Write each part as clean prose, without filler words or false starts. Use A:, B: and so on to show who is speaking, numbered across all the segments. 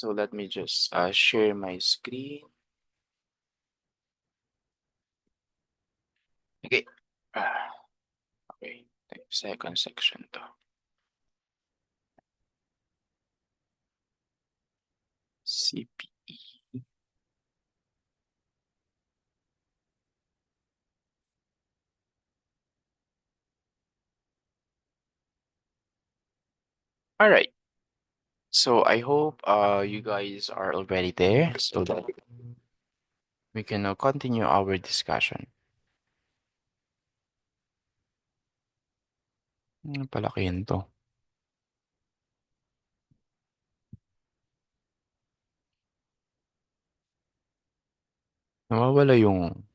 A: So let me just share my screen. Okay. Okay. Second section to. CPE. All right. So I hope you guys are already there so that we can now continue our discussion. Palakihin to. Nawawala yung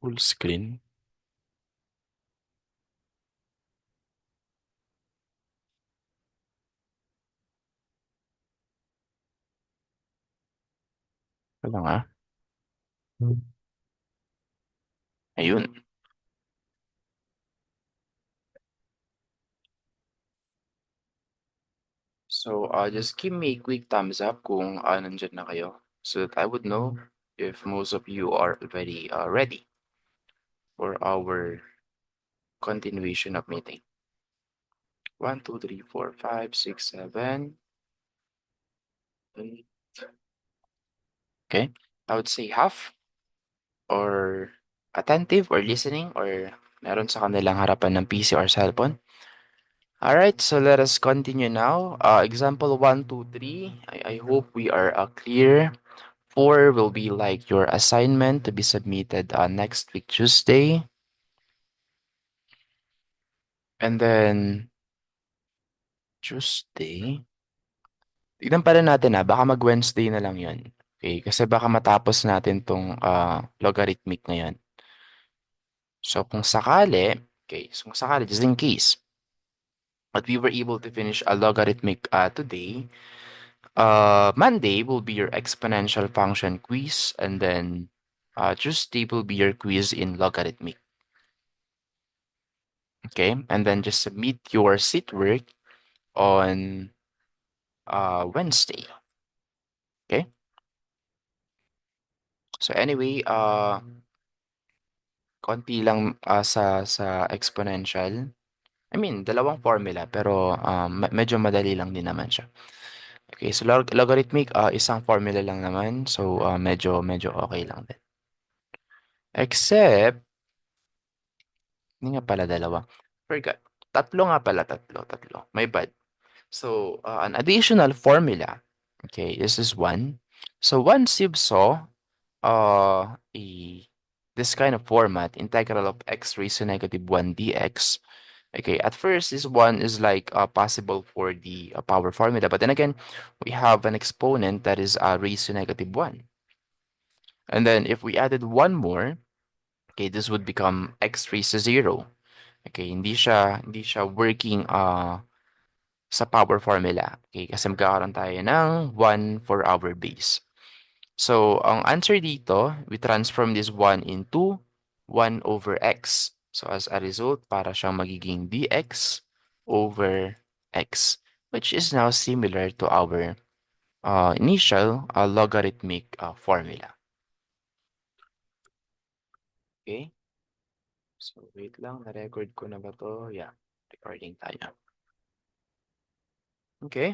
A: full screen. Wala nga. Ayun. So just give me a quick thumbs up kung nandyan na kayo so that I would know if most of you are already ready for our continuation of meeting. 1, 2, 3, 4, 5, 6, 7, 8. Okay. I would say half or attentive or listening or meron sa kanilang harapan ng PC or cellphone. All right, so let us continue now. Example 1, 2, 3. I hope we are clear. 4 will be like your assignment to be submitted next week, Tuesday. And then Tuesday. Tignan pa rin natin baka mag-Wednesday na lang yun. Okay, kasi baka matapos natin tong logarithmic ngayon. So kung sakali, okay, so kung sakali, just in case, but we were able to finish a logarithmic today, Monday will be your exponential function quiz, and then Tuesday will be your quiz in logarithmic. Okay, and then just submit your seat work on Wednesday. Okay. So anyway, konti lang sa exponential. I mean, dalawang formula pero medyo madali lang din naman siya. Okay, so logarithmic isang formula lang naman. So medyo okay lang din. Except hindi nga pala dalawa. Forgot. Tatlo nga pala, tatlo. My bad. So an additional formula. Okay, this is one. So once you saw uh a this kind of format, integral of x raised to negative 1 dx. Okay, at first this one is like possible for the power formula, but then again, we have an exponent that is raised to negative 1. And then if we added one more, okay, this would become x raised to 0. Okay, hindi siya working sa power formula. Okay, kasi magkakaroon tayo ng 1 for our base. So, ang answer dito, we transform this 1 into 1 over x. So, as a result, para siyang magiging dx over x, which is now similar to our initial logarithmic formula. Okay? So, wait lang. Na-record ko na ba to? Yeah, recording tayo. Okay?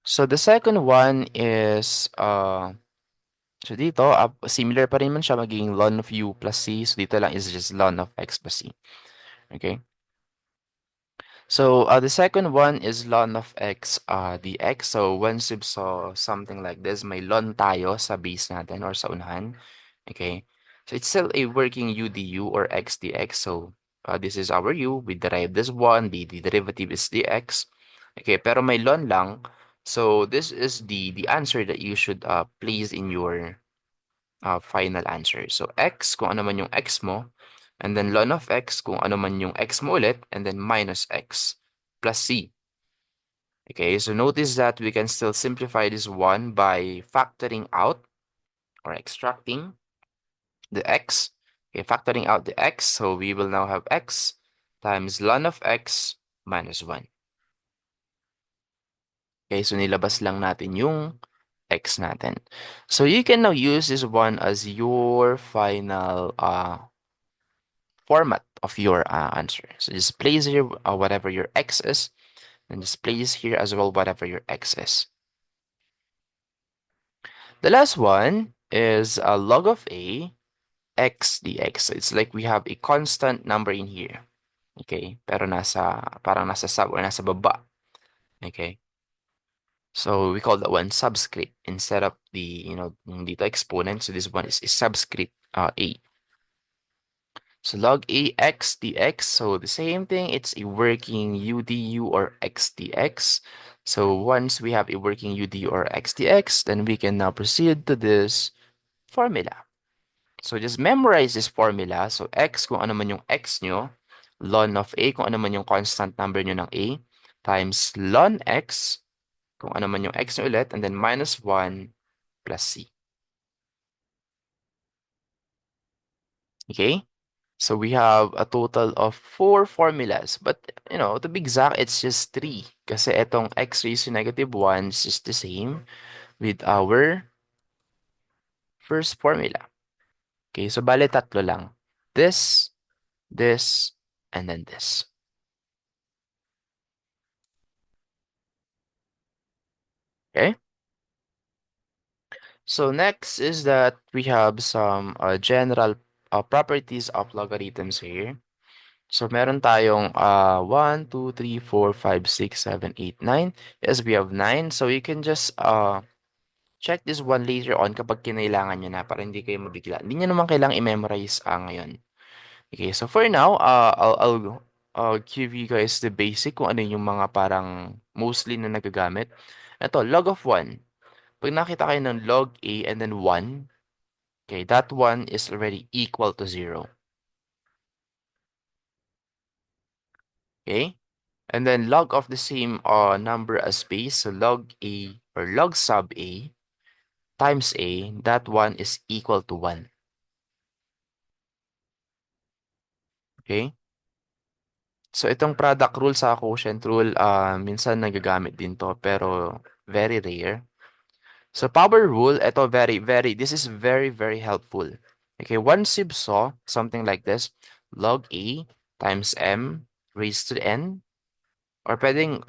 A: So, the second one is so dito, similar pa rin man siya, magiging ln of u plus c. So dito lang is just ln of x plus c. Okay? So the second one is ln of x dx. So once you saw something like this, may ln tayo sa base natin or sa unahan. Okay? So it's still a working u du or x dx. So this is our u. We derive this one. The derivative is dx. Okay, pero may ln lang. So this is the answer that you should place in your final answer. So x, kung ano man yung x mo, and then ln of x, kung ano man yung x mo ulit, and then minus x plus c. Okay, so notice that we can still simplify this one by factoring out or extracting the x. Okay, factoring out the x, so we will now have x times ln of x minus 1. Okay, so nilabas lang natin yung x natin. So you can now use this one as your final format of your answer. So just place here whatever your x is, and just place here as well whatever your x is. The last one is log of a x dx. So it's like we have a constant number in here. Okay, pero parang nasa sub or nasa baba. Okay. So we call that one subscript instead of the, dito exponent. So this one is subscript a. So log a x dx. So the same thing, it's a working u du or x dx. So once we have a working u du or x dx, then we can now proceed to this formula. So just memorize this formula. So x kung ano man yung x nyo, ln of a kung ano man yung constant number nyo ng a, times ln x kung ano man yung x nyo ulit, and then minus 1 plus c. Okay? So we have a total of 4 formulas. But, to be exact, it's just 3. Kasi itong x raised to negative 1 is just the same with our first formula. Okay, so bale tatlo lang. This, and then this. Okay? So next is that we have some general properties of logarithms here. So meron tayong 1, 2, 3, 4, 5, 6, 7, 8, 9. Yes, we have 9. So you can just check this one later on kapag kinailangan nyo na para hindi kayo mabigla. Hindi nyo naman kailangang i-memorize ngayon. Okay, so for now, I'll give you guys the basic kung ano yung mga parang mostly na nagagamit. Ito, log of 1. Pag nakita kayo ng log A and then 1, okay, that one is already equal to 0. Okay? And then log of the same number as base, so log A or log sub A times A, that one is equal to 1. Okay? So itong product rule sa quotient rule, minsan nagagamit din to pero very rare. So power rule, ito this is very, very helpful. Okay, once you saw something like this, log A times M raised to the N, or pwedeng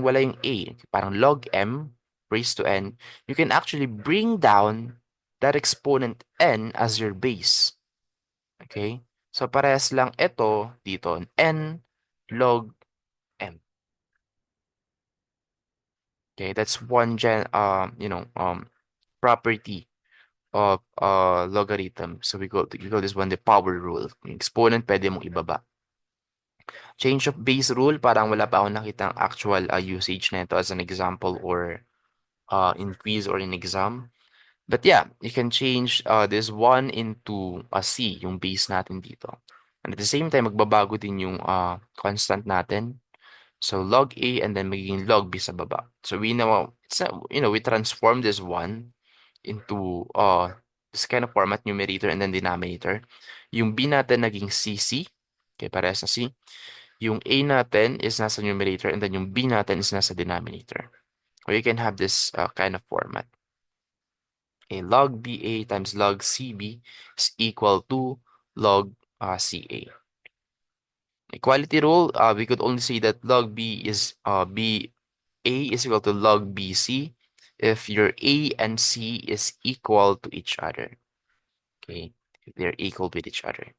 A: wala yung A, parang log M raised to N, you can actually bring down that exponent N as your base. Okay? So parehas lang ito dito, N log M. Okay, that's one property of logarithm. So we call this one the power rule. Yung exponent pwede mong ibaba. Change of base rule, parang wala pa akong nakitang actual usage nito as an example or in quiz or in exam. But yeah, you can change this 1 into a C, yung base natin dito. And at the same time, magbabago din yung constant natin. So log A and then magiging log B sa baba. So we know, we transform this 1 into this kind of format, numerator and then denominator. Yung B natin naging CC. Okay, parehas na C. Yung A natin is nasa numerator and then yung B natin is nasa denominator. Or you can have this kind of format. Okay, log BA times log CB is equal to log CA. Equality rule, we could only say that log B is BA is equal to log BC if your A and C is equal to each other. Okay, if they're equal with each other.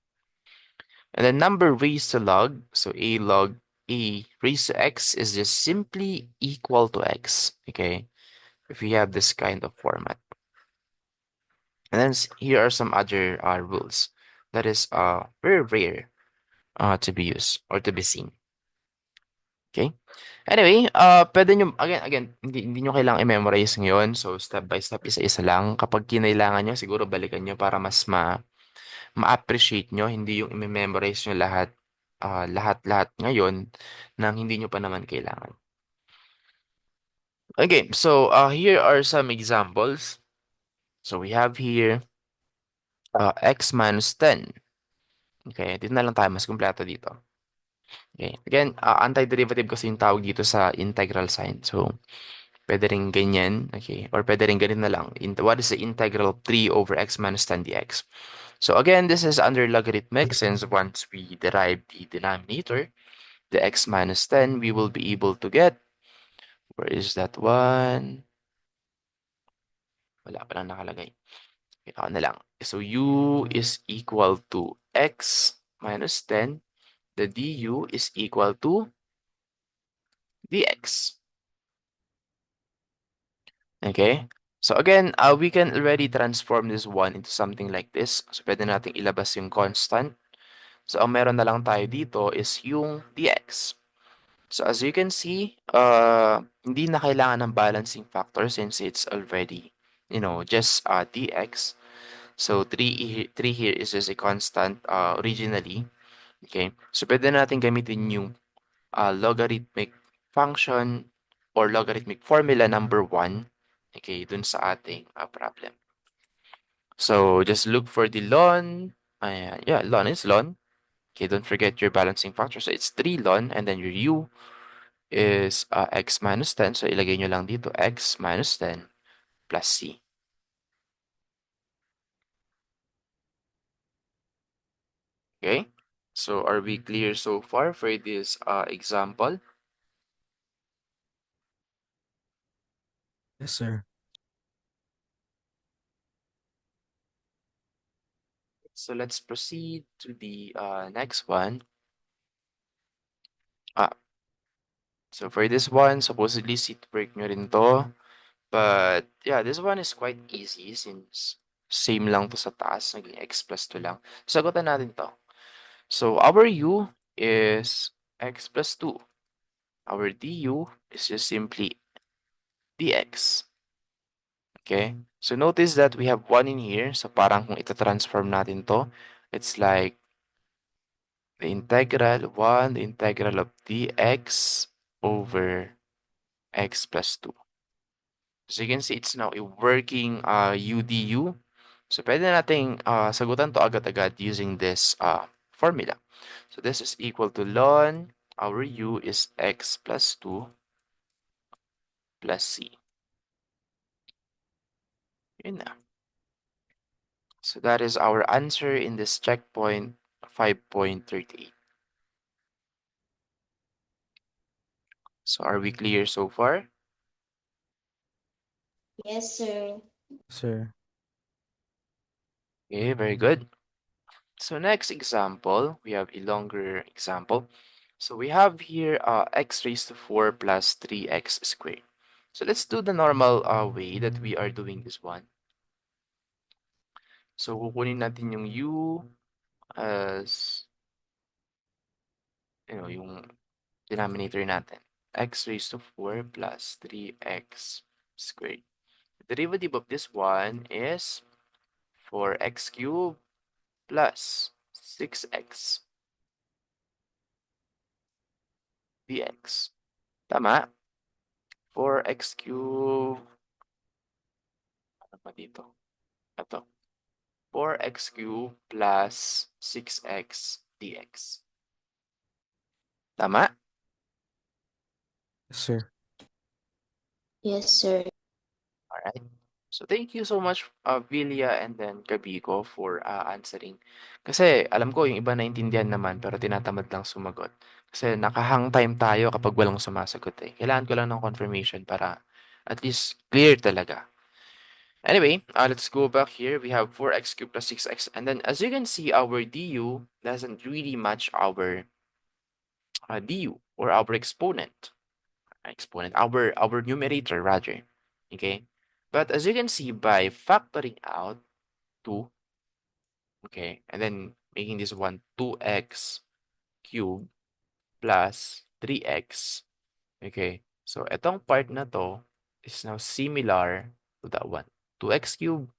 A: And then number raised to log, so A log A raised to X is just simply equal to X. Okay, if we have this kind of format. And then here are some other rules that is very rare to be used or to be seen. Okay? Anyway, pwede nyo, again, hindi nyo kailangang i-memorize ngayon. So, step by step, isa-isa lang. Kapag kinailangan nyo, siguro balikan nyo para mas ma-appreciate nyo. Hindi yung i-memorize nyo lahat ngayon nang hindi nyo pa naman kailangan. Okay, so here are some examples. So, we have here x minus 10. Okay, dito na lang tayo mas kumpleto dito. Okay. Again, antiderivative kasi yung tawag dito sa integral sign. So, pwede rin ganyan. Okay. Or pwede rin ganun na lang. What is the integral of 3 over x minus 10 dx? So, again, this is under logarithmic since once we derive the denominator, the x minus 10, we will be able to get, where is that one? Wala pa lang nakalagay. Ikaw na lang. So, u is equal to x minus 10. The du is equal to dx. Okay? So again, we can already transform this one into something like this. So pwede nating ilabas yung constant. So ang meron na lang tayo dito is yung dx. So as you can see, hindi na kailangan ng balancing factor since it's already, just dx. So 3 here is just a constant originally. Okay? So pwede natin gamitin yung logarithmic function or logarithmic formula number 1, okay, dun sa ating problem. So just look for the ln. Ayan, yeah, ln is ln. Okay, don't forget your balancing factor. So it's 3 ln and then your u is x minus 10. So ilagay nyo lang dito x minus 10 plus c. Okay? So are we clear so far for this example?
B: Yes, sir.
A: So let's proceed to the next one. Ah, so for this one, supposedly seat break nyo rin to. But yeah, this one is quite easy since same lang to sa taas, naging x plus 2 lang. Sagutan natin to. So our u is x plus 2. Our du is just simply dx. Okay? So notice that we have 1 in here. So parang kung ita-transform natin to, it's like the integral 1, the integral of dx over x plus 2. So you can see it's now a working UDU. So pwede nating sagutan to agad-agad using this formula. So this is equal to ln, our u is x plus 2 plus c. Yun na. So that is our answer in this checkpoint 5.38. So are we clear so far?
C: Yes, sir.
B: Sir.
A: Okay, very good. So next example, we have a longer example. So we have here x raised to 4 plus 3x squared. So let's do the normal way that we are doing this one. So kukunin natin yung u as, yung denominator natin. X raised to 4 plus 3x squared. The derivative of this one is 4x cubed plus 6x dx. Tama? 4x cubed. Ano ba dito? Ito. 4x cubed plus 6x dx. Tama?
B: Yes, sir.
C: Yes, sir.
A: Alright. So thank you so much, Vilya and then Kabiko for answering. Kasi alam ko yung iba naintindihan naman pero tinatamad lang sumagot. Kasi nakahang time tayo kapag walang sumasagot eh. Kailangan ko lang ng confirmation para at least clear talaga. Anyway, let's go back here. We have 4x cubed plus 6x. And then as you can see, our du doesn't really match our du or our exponent. Our numerator rather. Okay? But as you can see, by factoring out 2, okay, and then making this one 2x cubed plus 3x, okay, so etong part na to is now similar to that one, 2x cubed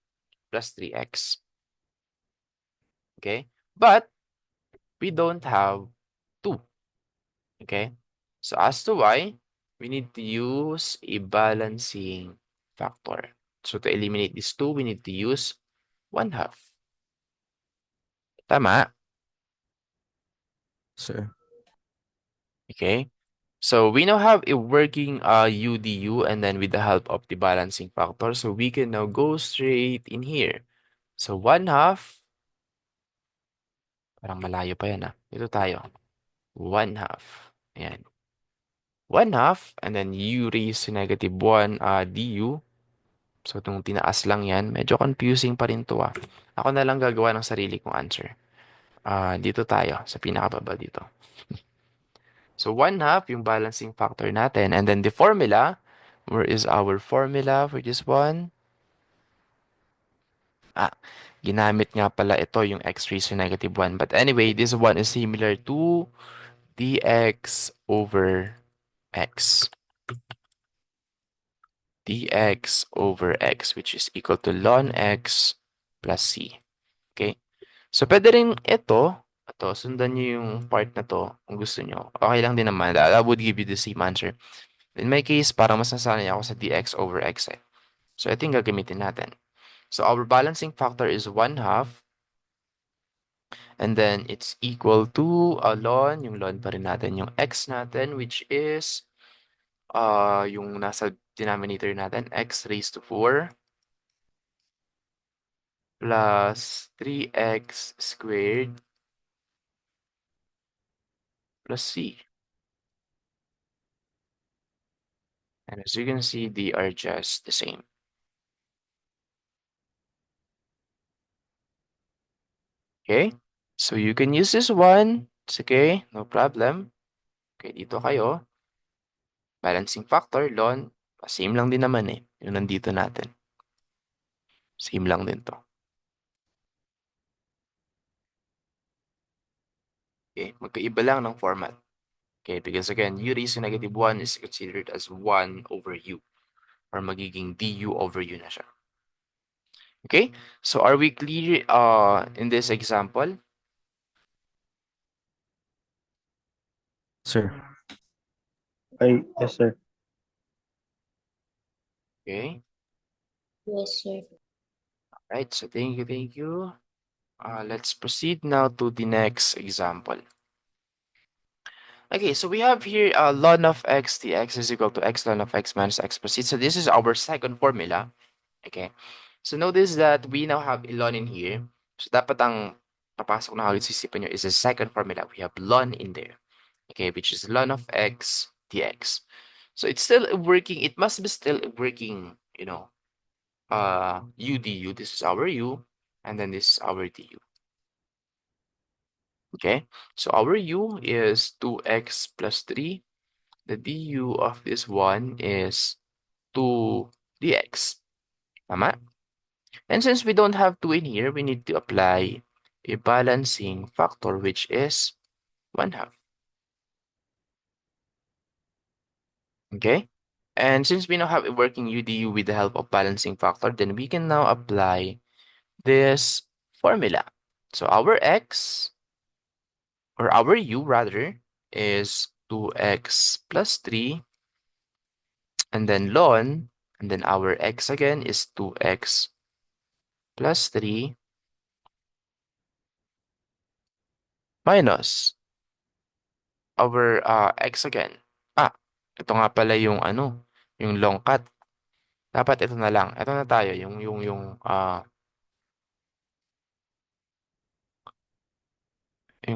A: plus 3x, okay, but we don't have 2, okay, so as to why, we need to use a balancing factor. So to eliminate this 2, we need to use 1/2. Tama?
B: Sir.
A: Okay? So we now have a working UDU and then with the help of the balancing factor, so we can now go straight in here. So 1/2, parang malayo pa yan Dito tayo. 1/2. Ayan. 1/2 and then u raised to -1 du. So itong tinaas lang yan. Medyo confusing pa rin to Ako na lang gagawa ng sarili kong answer. Dito tayo sa pinakababa dito. So 1/2 yung balancing factor natin. And then the formula, where is our formula for this one? Ginamit nga pala ito yung x raised to -1. But anyway, this one is similar to dx over x. Dx over x, which is equal to ln x plus c. Okay? So, pwede rin ito, sundan nyo yung part na to kung gusto nyo. Okay lang din naman. I would give you the same answer. In my case, parang mas nasanay ako sa dx over x So, ito yung gagamitin natin. So, our balancing factor is 1/2. And then, it's equal to ln, yung ln pa rin natin, yung x natin, which is yung nasa denominator natin, x raised to 4 plus 3x squared plus c. And as you can see, they are just the same. Okay? So you can use this one. It's okay, no problem. Okay, dito kayo. Balancing factor, ln. Same lang din naman yung nandito natin. Same lang din to. Okay, magkaiba lang ng format. Okay, because again, u raised to -1 is considered as 1 over u. Or magiging du over u na siya. Okay, so are we clear in this example?
B: Sir.
D: Yes, sir.
A: Okay,
C: Yes, sir.
A: right, so thank you, thank you. Let's proceed now to the next example. Okay, so we have here ln of x dx is equal to x ln of x minus x plus c. So this is our second formula. Okay, so notice that we now have a ln in here. So dapat ang papasok na agad sa isipan nyo is the second formula. We have ln in there. Okay, which is ln of x dx. So it's still working. It must be still working, u du. This is our u, and then this is our du. Okay, so our u is 2x plus 3. The du of this one is 2 dx. Tama? And since we don't have 2 in here, we need to apply a balancing factor, which is 1/2. Okay? And since we now have a working UDU with the help of balancing factor, then we can now apply this formula. So our x, or our u rather, is 2x plus 3, and then ln, and then our x again is 2x plus 3 minus our x again. Ito nga pala yung yung long cut. Dapat ito na lang. Ito na tayo, yung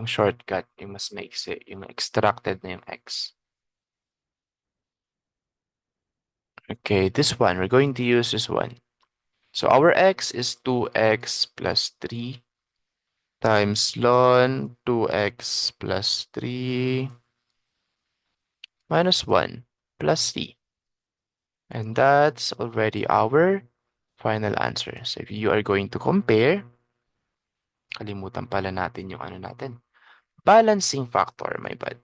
A: shortcut, yung mas maiksi, yung extracted na yung x. Okay, this one, we're going to use this one. So our x is 2x plus 3 times ln 2x plus 3 minus 1 plus c. And that's already our final answer. So if you are going to compare, kalimutan pala natin yung natin. Balancing factor, my bad.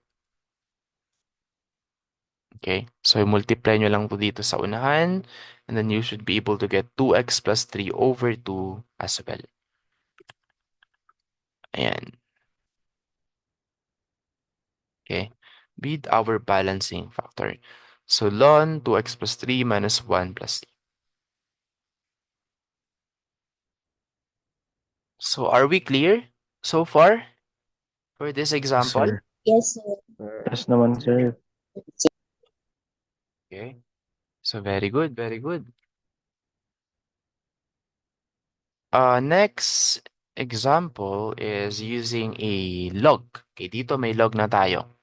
A: Okay, so multiply nyo lang po dito sa unahan, and then you should be able to get 2x plus 3 over 2 as well. Ayan. Okay, with our balancing factor. So ln 2x plus 3 minus 1 plus c. So are we clear so far for this
B: Yes,
A: example?
B: sir.
C: Yes, sir.
D: Yes naman, sir.
A: Okay. So very good, very good. Next example is using a log. Okay, dito may log na tayo.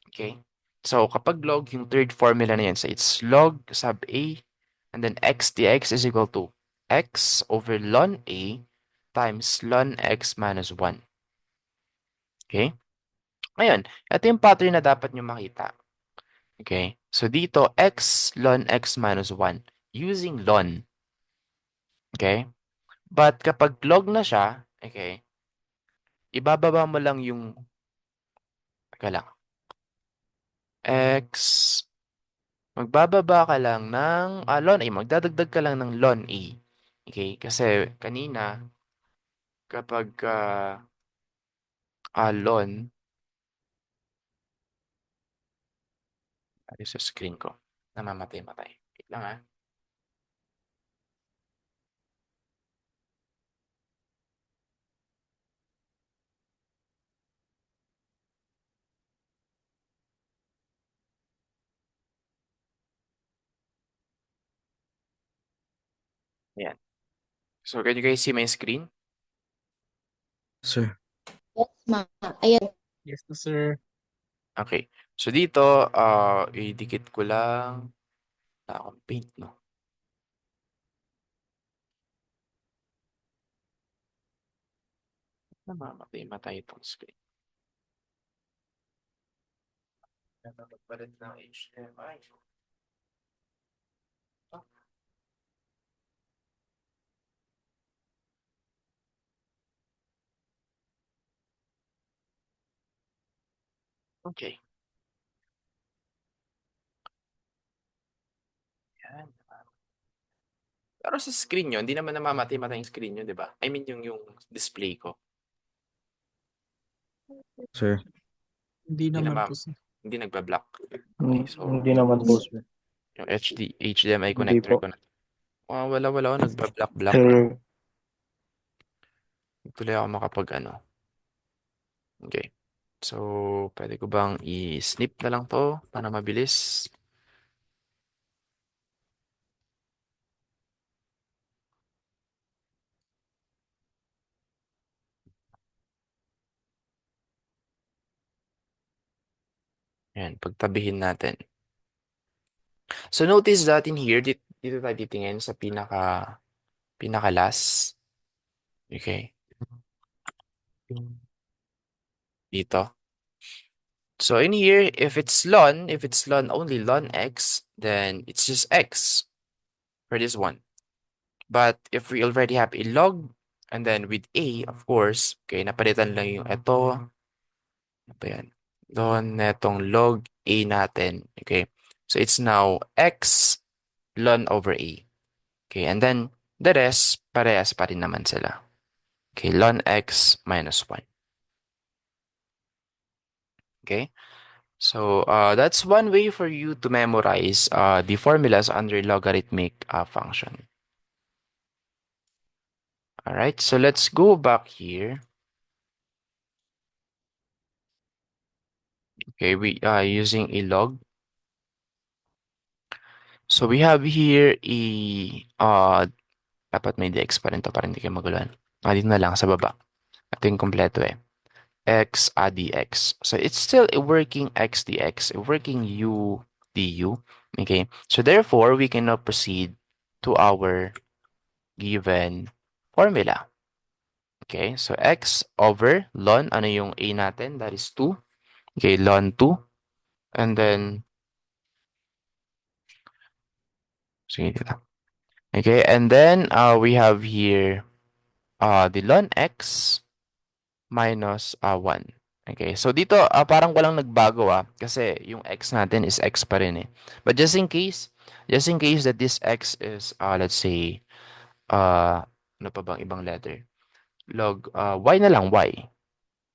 A: Okay. So kapag log, yung third formula na yan, so it's log sub a and then x dx is equal to x over ln a times ln x minus 1. Okay? Ngayon, ito yung pattern na dapat nyo makita. Okay? So dito, x ln x minus 1 using ln. Okay? But kapag log na siya, okay, ibababa mo lang yung, teka lang, x, magbababa ka lang ng ln a, magdadagdag ka lang ng ln a. Okay? Kasi kanina, kapag ln, ay sa screen ko, namamatay-matay. Wait lang ah. Ayan. So, can you guys see my screen?
B: Sir.
C: Yes, ma'am. Ayan.
B: Yes, sir.
A: Okay. So, dito, idikit ko lang. Wala akong paint, no? Namamatay-matay itong screen. Nagpapalit ng HDMI. Okay. Yan. Pero sa screen nyo, hindi naman namamatay-matay yung screen nyo, di ba? I mean, yung display ko.
B: Sir. Hindi
A: Hindi
B: naman
A: naman,
B: po, sir.
A: hindi nagba-block. Okay, so,
D: Hindi naman po, sir.
A: yung HDMI
D: Hindi
A: connector
D: po.
A: ko na. Wala, nagba-block.
D: Sir,
A: Tuloy ako makapag ano. Okay. So, pwede ko bang i-snip na lang to para mabilis? Ayan, pagtabihin natin. So, notice that in here, dito tayo titingin sa pinaka-last. Okay. Dito. So, in here, if it's ln only ln x, then it's just x for this one. But if we already have a log, and then with a, of course, okay, napalitan lang yung ito. Ano ba yan? Ln netong log a natin. Okay. So, it's now x ln over a. Okay, and then the rest, parehas pa rin naman sila. Okay, ln x minus 1. Okay, so that's one way for you to memorize the formulas under logarithmic function. All right, so let's go back here. Okay, we are using a log. So we have here dapat may dx pa rin to para hindi kayo maguluhan. Dito na lang sa baba. Ito yung kompleto eh. X dx. So it's still a working x dx, a working u du. Okay, so therefore we can now proceed to our given formula. Okay, so x over ln, ano yung a natin? That is 2. Okay, ln 2. And then, sige dito. Okay, and then we have here the ln x minus 1. Okay, so dito parang walang nagbago kasi yung x natin is x pa rin eh. But just in case that this x is let's say ano pa bang ibang letter? Log y na lang, y.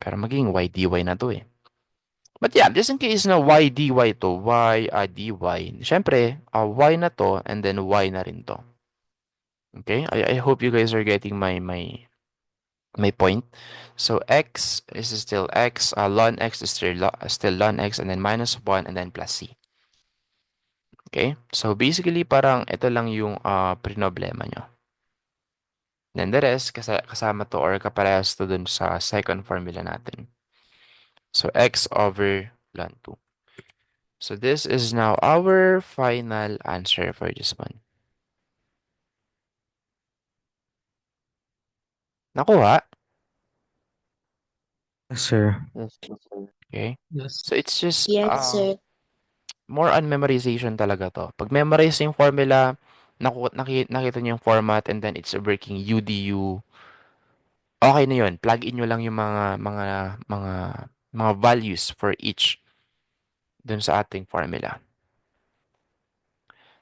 A: Pero magiging y dy na to eh. But yeah, just in case na y dy to, y dy. Syempre, y na to and then y na rin to. Okay? I hope you guys are getting my May point. So x is still x, ln x is still ln x, and then minus 1, and then plus c. Okay? So basically, parang ito lang yung problema nyo. Then the rest, kasama to or kaparehas to dun sa second formula natin. So x over ln 2. So this is now our final answer for this one. Nakuha?
B: Yes, sir.
D: Yes, sir.
A: Okay?
B: Yes.
A: So it's just
C: Yes, sir.
A: more on memorization talaga to. Pag memorize yung formula, nakita niyo yung format, and then it's working UDU, okay na yun. Plug in nyo lang yung mga values for each dun sa ating formula.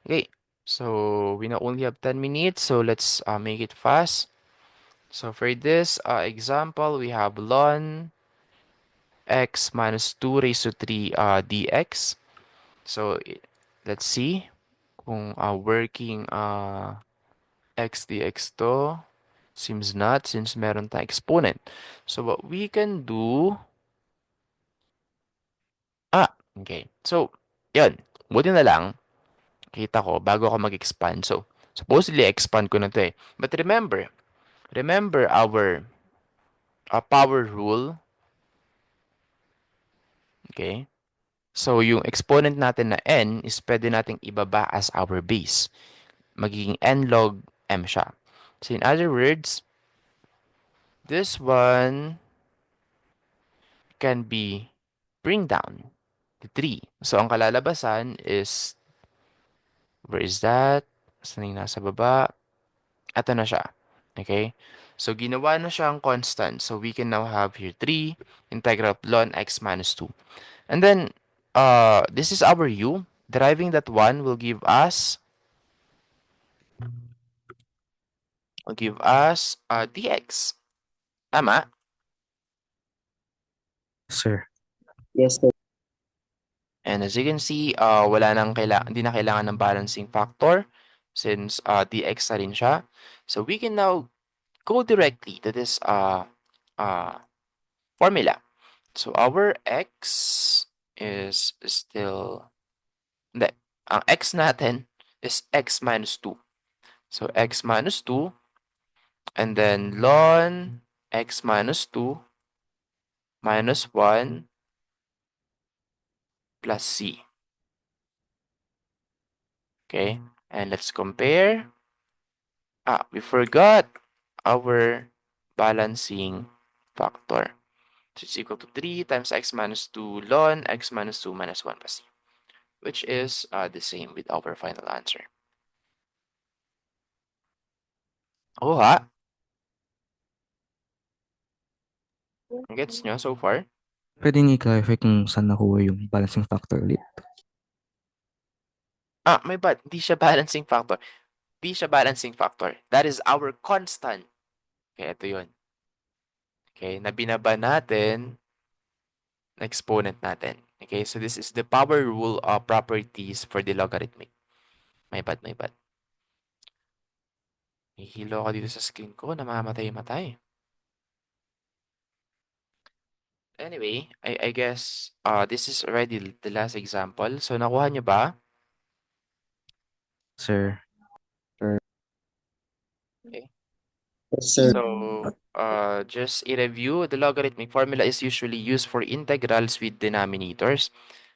A: Okay, so we now only have 10 minutes, so let's make it fast. So for this example, we have ln x minus 2 raised to 3 dx. So let's see kung working x dx to. Seems not, since meron tayong exponent. So what we can do, okay. So, yun. Buti na lang, kita ko, bago ako mag-expand. So, supposedly, expand ko na to eh. But remember our power rule. Okay? So, yung exponent natin na n is pwede nating ibaba as our base. Magiging n log m siya. So, in other words, this one can be bring down to 3. So, ang kalalabasan is, where is that? Saan yung nasa baba? Ito na siya. Okay? So, ginawa na siyang constant. So, we can now have here 3 integral of ln x minus 2. And then, this is our u. Deriving that one will give us dx. Tama?
B: Sir.
D: Yes, sir.
A: And as you can see, hindi na kailangan ng balancing factor since dx na rin siya. So, we can now go directly to this formula. So, our x is still, hindi, ang x natin is x minus 2. So, x minus 2, and then ln x minus 2 minus 1 plus c. Okay, and let's compare. We forgot our balancing factor. So, it's equal to 3 times x minus 2 ln x minus 2 minus 1 plus c, which is the same with our final answer. Oo ha? Gets nyo so far?
B: Pwede niyo i-clarify kung saan nakuha yung balancing factor ulit?
A: May but. Hindi siya balancing factor. Hindi siya balancing factor. That is our constant. Okay, ito yun. Okay, na binaba natin na exponent natin. Okay, so this is the power rule of properties for the logarithmic. May but, may but. Hihilo ako dito sa screen ko, namamatay-matay. Anyway, I guess this is already the last example. So, nakuha nyo ba?
B: Sir.
A: Okay.
D: Yes, sir.
A: So, just a review, the logarithmic formula is usually used for integrals with denominators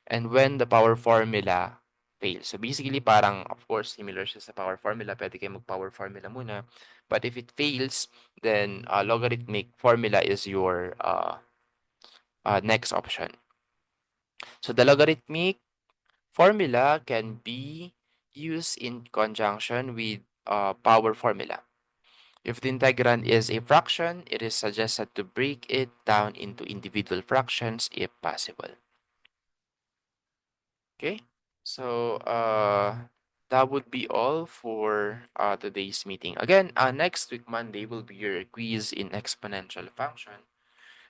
A: and when the power formula fails. So, basically, parang, of course, similar siya sa power formula. Pwede kayo mag-power formula muna. But if it fails, then logarithmic formula is your next option. So, the logarithmic formula can be used in conjunction with power formula. If the integrand is a fraction, it is suggested to break it down into individual fractions if possible. Okay, so that would be all for today's meeting. Again, next week, Monday, will be your quiz in exponential function.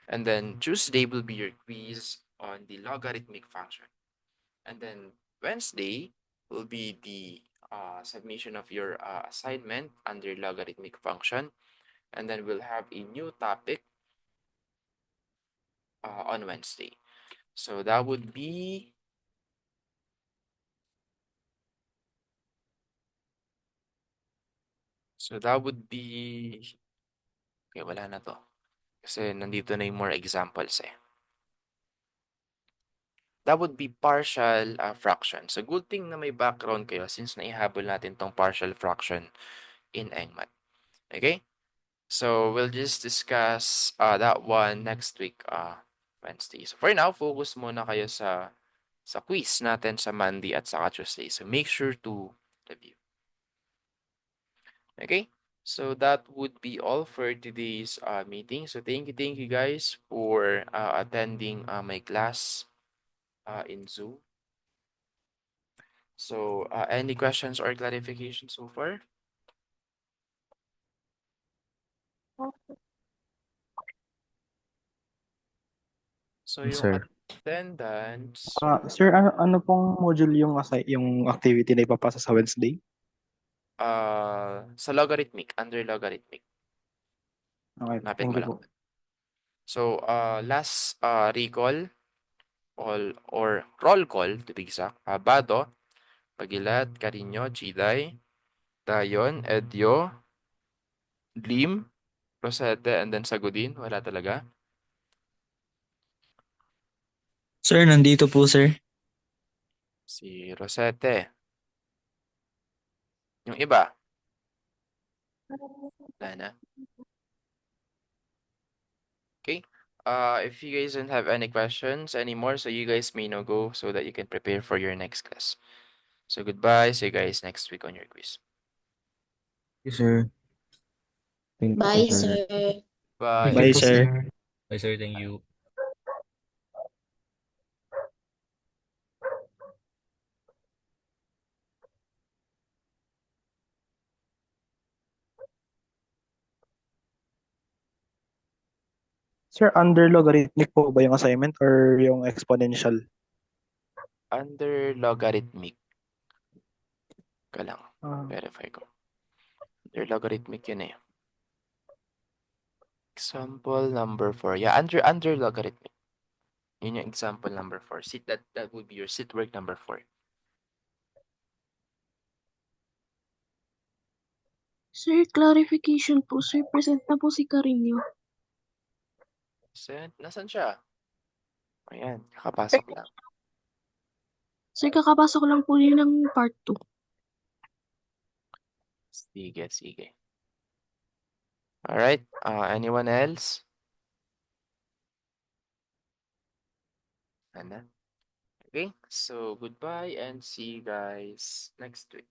A: And then Tuesday will be your quiz on the logarithmic function. And then Wednesday will be the submission of your assignment under logarithmic function. and then we'll have a new topic on Wednesday. So that would be okay, wala na to. Kasi nandito na yung more examples eh. That would be partial fraction. So good thing na may background kayo since naihabol natin tong partial fraction in EngMath. Okay? So we'll just discuss that one next week, Wednesday. So for now, focus muna kayo sa quiz natin sa Monday at saka Tuesday. So make sure to review. Okay? So that would be all for today's meeting. So thank you guys for attending my class in Zoom. So any questions or clarifications so far? So
B: Yes,
A: yung
B: sir.
A: attendance,
E: Sir, ano pong module yung activity na ipapasa sa Wednesday?
A: sa logarithmic, under logarithmic.
E: Okay,
A: Hanapin
E: thank
A: mo
E: you
A: lang.
E: po.
A: So last recall or roll call to be exact. Bado, Pagilad, Carino, Chiday, Dayon, Edyo, Lim, Rosete, and then Sagudin. Wala talaga.
F: Sir, nandito po, sir.
A: Si Rosete. Yung iba, wala na. Okay. If you guys don't have any questions anymore, so you guys may now go so that you can prepare for your next class. So goodbye. See you guys next week on your quiz.
B: Yes, sir. Thank you,
C: Bye,
B: sir.
C: sir.
A: Bye.
F: Bye,
B: po,
F: sir.
G: Bye, sir. Thank you.
E: Sir, under logarithmic po ba yung assignment or yung exponential?
A: Under logarithmic. Ka lang.
E: Ah,
A: Verify ko. Under logarithmic yun eh. Example number 4. Yeah, under logarithmic. Yun yung example number 4. That would be your sit work number 4.
H: Sir, clarification po. Sir, present na po si Carino.
A: Nasaan siya? Ayan, kakapasok lang.
H: Sir, kakapasok lang po yun ng part 2.
A: Sige. Alright, anyone else? Ano? Okay, so goodbye and see you guys next week.